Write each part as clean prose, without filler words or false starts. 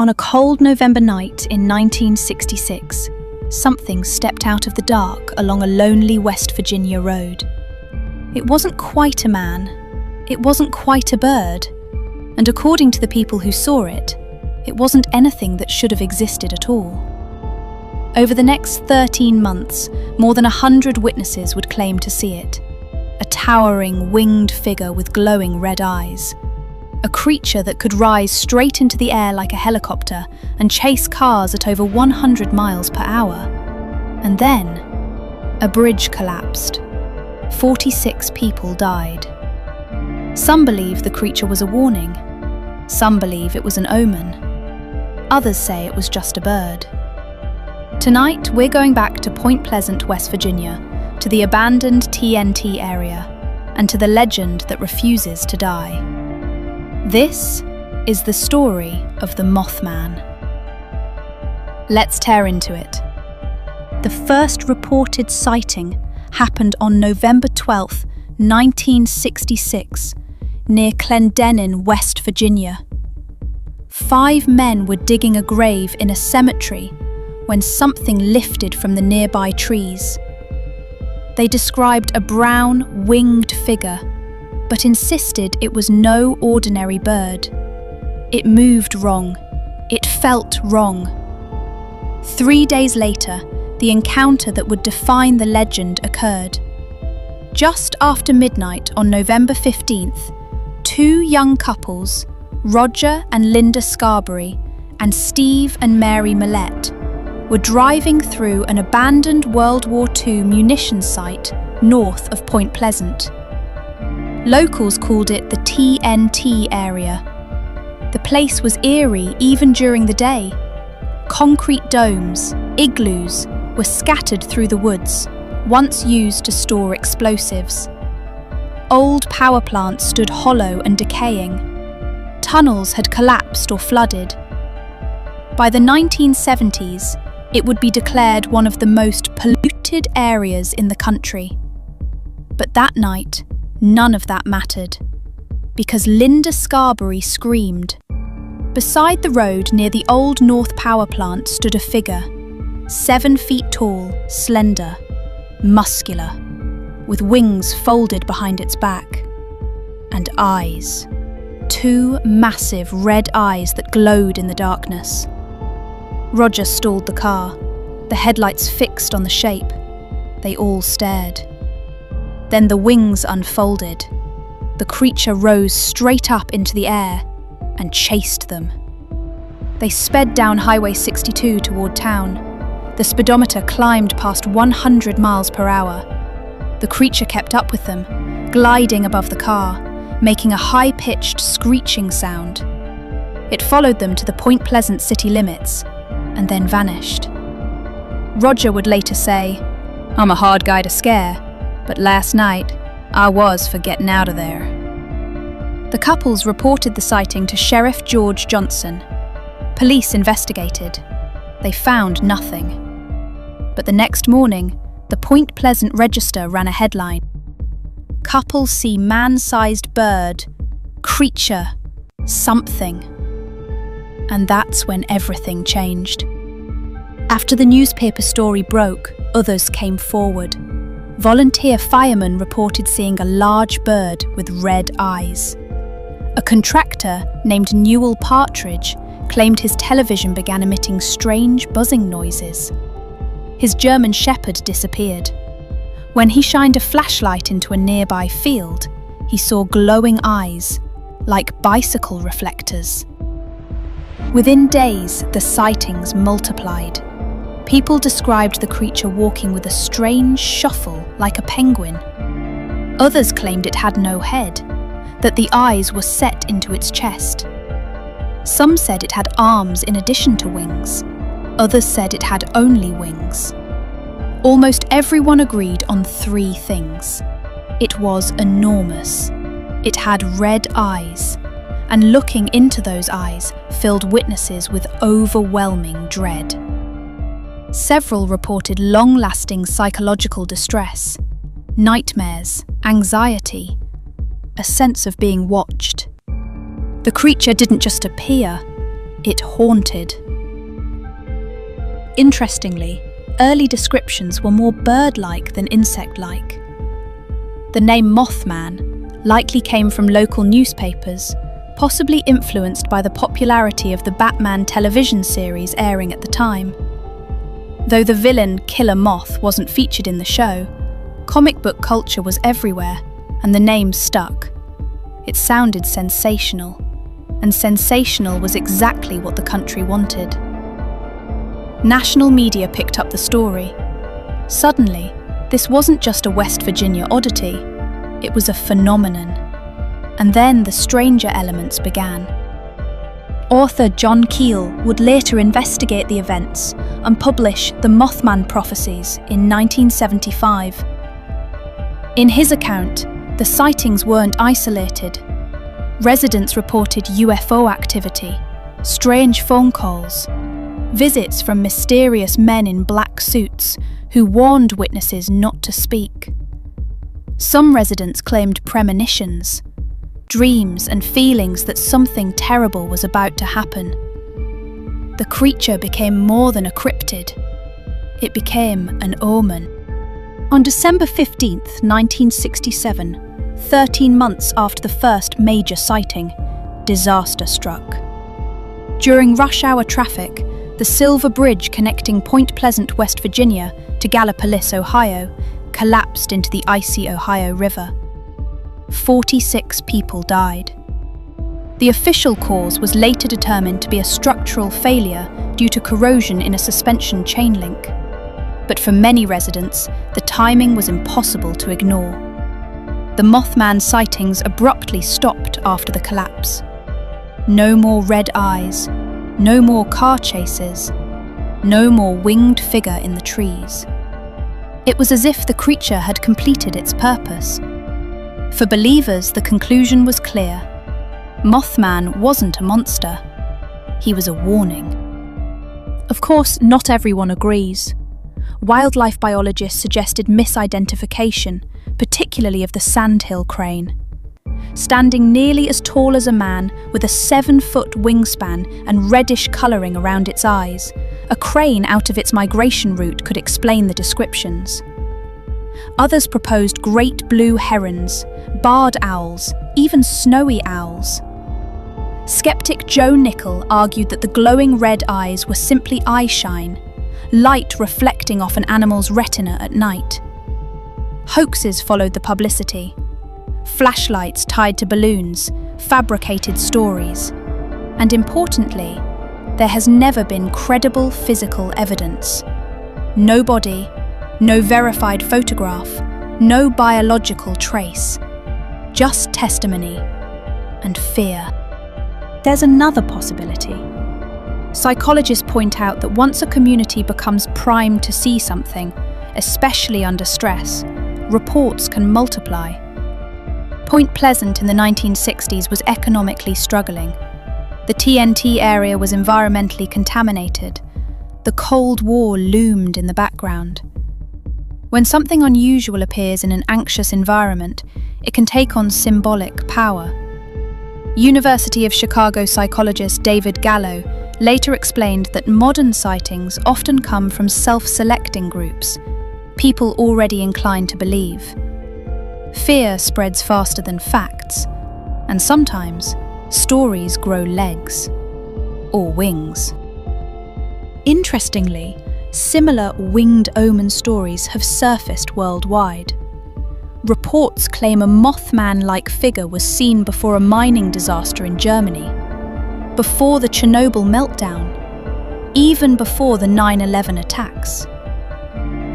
On a cold November night in 1966, something stepped out of the dark along a lonely West Virginia road. It wasn't quite a man, it wasn't quite a bird, and according to the people who saw it, it wasn't anything that should have existed at all. Over the next 13 months, more than 100 witnesses would claim to see it. A towering, winged figure with glowing red eyes. A creature that could rise straight into the air like a helicopter and chase cars at over 100 miles per hour. And then, a bridge collapsed. 46 people died. Some believe the creature was a warning. Some believe it was an omen. Others say it was just a bird. Tonight, we're going back to Point Pleasant, West Virginia, to the abandoned TNT area, and to the legend that refuses to die. This is the story of the Mothman. Let's tear into it. The first reported sighting happened on November 12, 1966, near Clendenin, West Virginia. 5 men were digging a grave in a cemetery when something lifted from the nearby trees. They described a brown, winged figure, but insisted it was no ordinary bird. It moved wrong. It felt wrong. 3 days later, the encounter that would define the legend occurred. Just after midnight on November 15th, 2 young couples, Roger and Linda Scarberry and Steve and Mary Millette, were driving through an abandoned World War II munitions site north of Point Pleasant. Locals called it the TNT Area. The place was eerie even during the day. Concrete domes, igloos, were scattered through the woods, once used to store explosives. Old power plants stood hollow and decaying. Tunnels had collapsed or flooded. By the 1970s, it would be declared one of the most polluted areas in the country. But that night, none of that mattered, because Linda Scarberry screamed. Beside the road near the old North Power Plant stood a figure, 7 feet tall, slender, muscular, with wings folded behind its back, and eyes. 2 massive red eyes that glowed in the darkness. Roger stalled the car, the headlights fixed on the shape. They all stared. Then the wings unfolded. The creature rose straight up into the air and chased them. They sped down Highway 62 toward town. The speedometer climbed past 100 miles per hour. The creature kept up with them, gliding above the car, making a high-pitched screeching sound. It followed them to the Point Pleasant city limits and then vanished. Roger would later say, "I'm a hard guy to scare, but last night I was for getting out of there." The couples reported the sighting to Sheriff George Johnson. Police investigated. They found nothing. But the next morning, the Point Pleasant Register ran a headline. Couple see man-sized bird, creature, something. And that's when everything changed. After the newspaper story broke, others came forward. Volunteer firemen reported seeing a large bird with red eyes. A contractor named Newell Partridge claimed his television began emitting strange buzzing noises. His German Shepherd disappeared. When he shined a flashlight into a nearby field, he saw glowing eyes, like bicycle reflectors. Within days, the sightings multiplied. People described the creature walking with a strange shuffle like a penguin. Others claimed it had no head, that the eyes were set into its chest. Some said it had arms in addition to wings. Others said it had only wings. Almost everyone agreed on 3 things. It was enormous. It had red eyes, and looking into those eyes filled witnesses with overwhelming dread. Several reported long-lasting psychological distress, nightmares, anxiety, a sense of being watched. The creature didn't just appear, It haunted. Interestingly, early descriptions were more bird-like than insect-like. The name Mothman likely came from local newspapers, possibly influenced by the popularity of the Batman television series airing at the time. Though the villain Killer Moth wasn't featured in the show, comic book culture was everywhere, and the name stuck. It sounded sensational, and sensational was exactly what the country wanted. National media picked up the story. Suddenly, this wasn't just a West Virginia oddity, it was a phenomenon. And then the stranger elements began. Author John Keel would later investigate the events and publish the Mothman Prophecies in 1975. In his account, the sightings weren't isolated. Residents reported UFO activity, strange phone calls, visits from mysterious men in black suits who warned witnesses not to speak. Some residents claimed premonitions, dreams and feelings that something terrible was about to happen. The creature became more than a cryptid. It became an omen. On December 15th, 1967, 13 months after the first major sighting, disaster struck. During rush hour traffic, the Silver Bridge connecting Point Pleasant, West Virginia to Gallipolis, Ohio, collapsed into the icy Ohio River. 46 people died. The official cause was later determined to be a structural failure due to corrosion in a suspension chain link. But for many residents, the timing was impossible to ignore. The Mothman sightings abruptly stopped after the collapse. No more red eyes, no more car chases, no more winged figure in the trees. It was as if the creature had completed its purpose. For believers, the conclusion was clear. Mothman wasn't a monster. He was a warning. Of course, not everyone agrees. Wildlife biologists suggested misidentification, particularly of the sandhill crane. Standing nearly as tall as a man, with a 7-foot wingspan and reddish colouring around its eyes, a crane out of its migration route could explain the descriptions. Others proposed great blue herons, barred owls, even snowy owls. Skeptic Joe Nickel argued that the glowing red eyes were simply eye shine, light reflecting off an animal's retina at night. Hoaxes followed the publicity. Flashlights tied to balloons, fabricated stories. And importantly, there has never been credible physical evidence. No body, no verified photograph, no biological trace. Just testimony and fear. There's another possibility. Psychologists point out that once a community becomes primed to see something, especially under stress, reports can multiply. Point Pleasant in the 1960s was economically struggling. The TNT area was environmentally contaminated. The Cold War loomed in the background. When something unusual appears in an anxious environment, it can take on symbolic power. University of Chicago psychologist David Gallo later explained that modern sightings often come from self-selecting groups, people already inclined to believe. Fear spreads faster than facts, and sometimes stories grow legs or wings. Interestingly, similar winged omen stories have surfaced worldwide. Reports claim a Mothman-like figure was seen before a mining disaster in Germany, before the Chernobyl meltdown, even before the 9/11 attacks.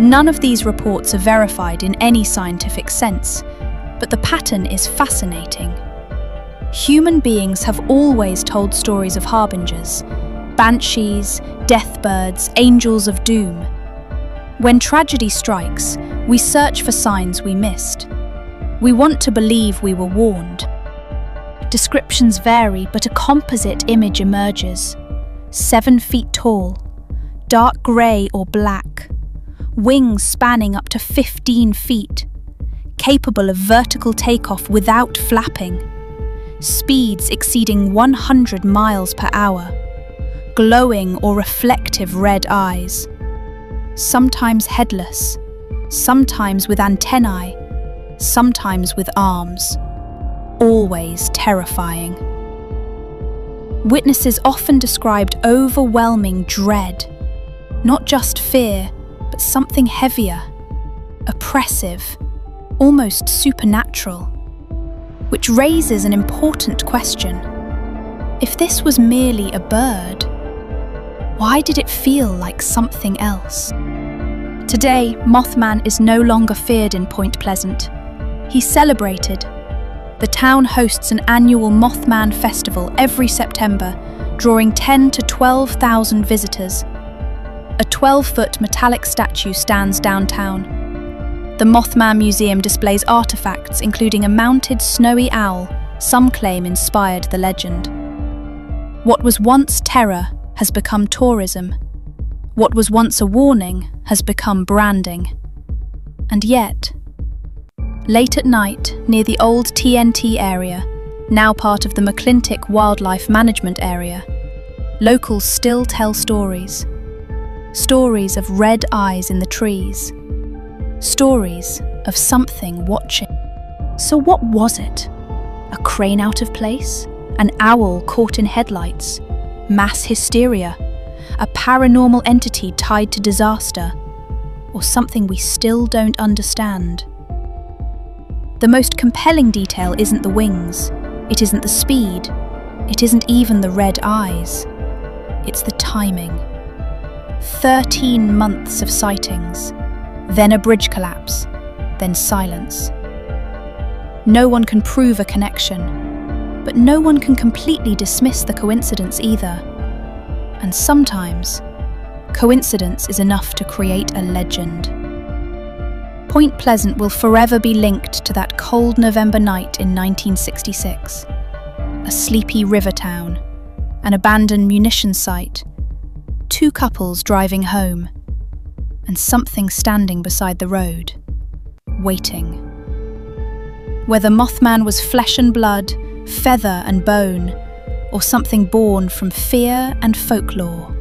None of these reports are verified in any scientific sense, but the pattern is fascinating. Human beings have always told stories of harbingers, banshees, deathbirds, angels of doom. When tragedy strikes, we search for signs we missed. We want to believe we were warned. Descriptions vary, but a composite image emerges. 7 feet tall, dark grey or black, wings spanning up to 15 feet, capable of vertical takeoff without flapping, speeds exceeding 100 miles per hour, glowing or reflective red eyes, sometimes headless, sometimes with antennae, sometimes with arms, always terrifying. Witnesses often described overwhelming dread, not just fear, but something heavier, oppressive, almost supernatural, which raises an important question. If this was merely a bird, why did it feel like something else? Today, Mothman is no longer feared in Point Pleasant. He's celebrated. The town hosts an annual Mothman festival every September, drawing 10,000 to 12,000 visitors. A 12-foot metallic statue stands downtown. The Mothman Museum displays artifacts including a mounted snowy owl some claim inspired the legend. What was once terror has become tourism. What was once a warning has become branding. And yet, late at night near the old TNT Area, now part of the McClintic Wildlife Management Area, locals still tell stories. Stories of red eyes in the trees. Stories of something watching. So what was it? A crane out of place? An owl caught in headlights? Mass hysteria? A paranormal entity tied to disaster? Or something we still don't understand? The most compelling detail isn't the wings, it isn't the speed, it isn't even the red eyes. It's the timing. 13 months of sightings, then a bridge collapse, then silence. No one can prove a connection, but no one can completely dismiss the coincidence either. And sometimes, coincidence is enough to create a legend. Point Pleasant will forever be linked to that cold November night in 1966. A sleepy river town, an abandoned munition site, two couples driving home, and something standing beside the road, waiting. Whether Mothman was flesh and blood, feather and bone, or something born from fear and folklore,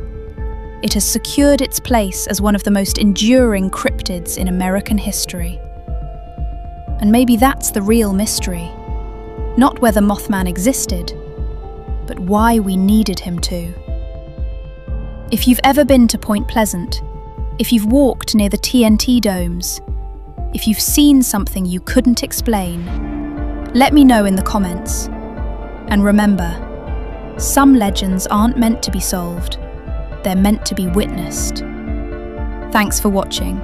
it has secured its place as one of the most enduring cryptids in American history. And maybe that's the real mystery. Not whether Mothman existed, but why we needed him to. If you've ever been to Point Pleasant, if you've walked near the TNT domes, if you've seen something you couldn't explain, let me know in the comments. And remember, some legends aren't meant to be solved. They're meant to be witnessed. Thanks for watching.